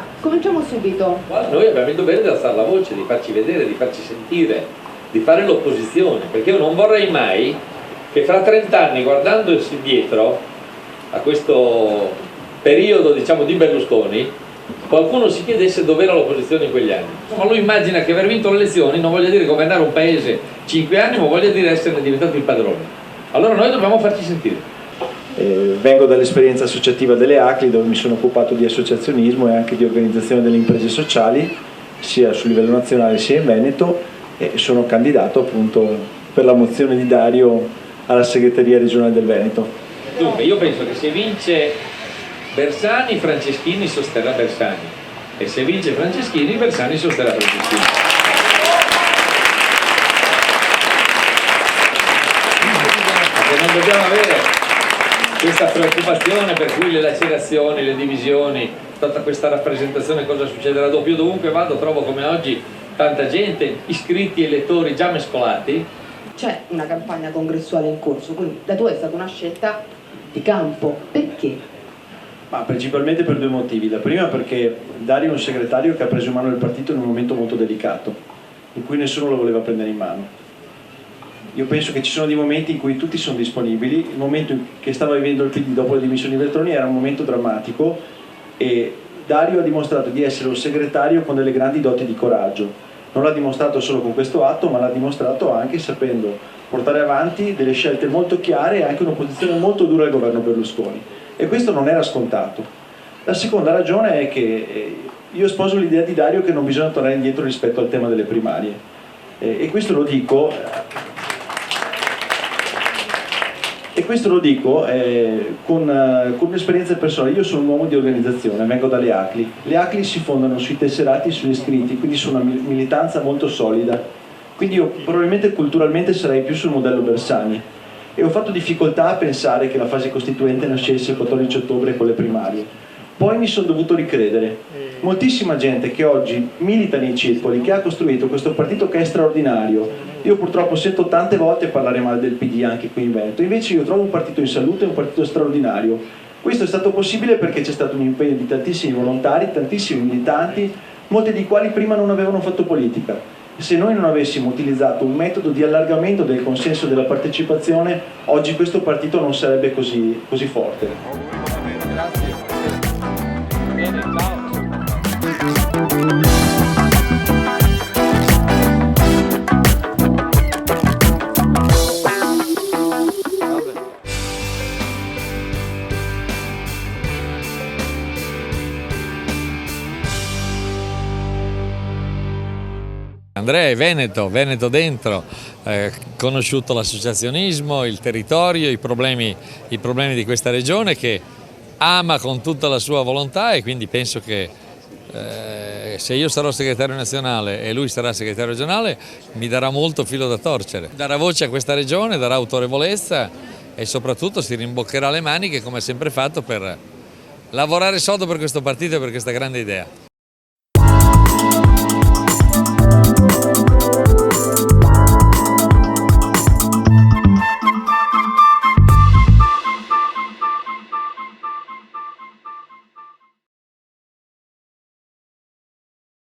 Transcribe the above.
Allora, cominciamo subito. Noi abbiamo il dovere di alzare la voce, di farci vedere, di farci sentire, di fare l'opposizione, perché io non vorrei mai che fra 30 anni, guardandosi dietro a questo periodo, diciamo, di Berlusconi, qualcuno si chiedesse dov'era l'opposizione in quegli anni. Ma lui immagina che aver vinto le elezioni non voglia dire governare un paese 5 anni, ma voglia dire esserne diventato il padrone. Allora noi dobbiamo farci sentire. Vengo dall'esperienza associativa delle ACLI, dove mi sono occupato di associazionismo e anche di organizzazione delle imprese sociali, sia sul livello nazionale sia in Veneto, e sono candidato appunto per la mozione di Dario alla segreteria regionale del Veneto. Dunque, io penso che se vince Bersani, Franceschini sosterrà Bersani, e se vince Franceschini, Bersani sosterrà Franceschini. Perché non dobbiamo avere questa preoccupazione per cui le lacerazioni, le divisioni, tutta questa rappresentazione, cosa succederà dopo. Io dovunque vado trovo come oggi tanta gente, iscritti e lettori già mescolati. C'è una campagna congressuale in corso, quindi la tua è stata una scelta di campo. Perché? Ma principalmente per due motivi. La prima perché Dario è un segretario che ha preso in mano il partito in un momento molto delicato, in cui nessuno lo voleva prendere in mano. Io penso che ci sono dei momenti in cui tutti sono disponibili. Il momento che stava vivendo il PD dopo le dimissioni di Veltroni era un momento drammatico e Dario ha dimostrato di essere un segretario con delle grandi doti di coraggio. Non l'ha dimostrato solo con questo atto, ma l'ha dimostrato anche sapendo portare avanti delle scelte molto chiare e anche un'opposizione molto dura al governo Berlusconi. E questo non era scontato. La seconda ragione è che io sposo l'idea di Dario che non bisogna tornare indietro rispetto al tema delle primarie. E questo lo dico con un'esperienza personale. Io sono un uomo di organizzazione, vengo dalle ACLI. Le ACLI si fondano sui tesserati e sugli iscritti, quindi su una militanza molto solida. Quindi io probabilmente culturalmente sarei più sul modello Bersani. E ho fatto difficoltà a pensare che la fase costituente nascesse il 14 ottobre con le primarie. Poi mi sono dovuto ricredere. Moltissima gente che oggi milita nei circoli, che ha costruito questo partito che è straordinario. Io purtroppo sento tante volte parlare male del PD anche qui in Veneto, invece io trovo un partito in salute, un partito straordinario. Questo è stato possibile perché c'è stato un impegno di tantissimi volontari, tantissimi militanti, molti dei quali prima non avevano fatto politica. Se noi non avessimo utilizzato un metodo di allargamento del consenso e della partecipazione, oggi questo partito non sarebbe così forte. Grazie. Bene, ciao. Andrea è Veneto dentro, conosciuto l'associazionismo, il territorio, i problemi di questa regione che ama con tutta la sua volontà, e quindi penso che se io sarò segretario nazionale e lui sarà segretario regionale mi darà molto filo da torcere. Darà voce a questa regione, darà autorevolezza e soprattutto si rimboccherà le maniche come ha sempre fatto per lavorare sodo per questo partito e per questa grande idea.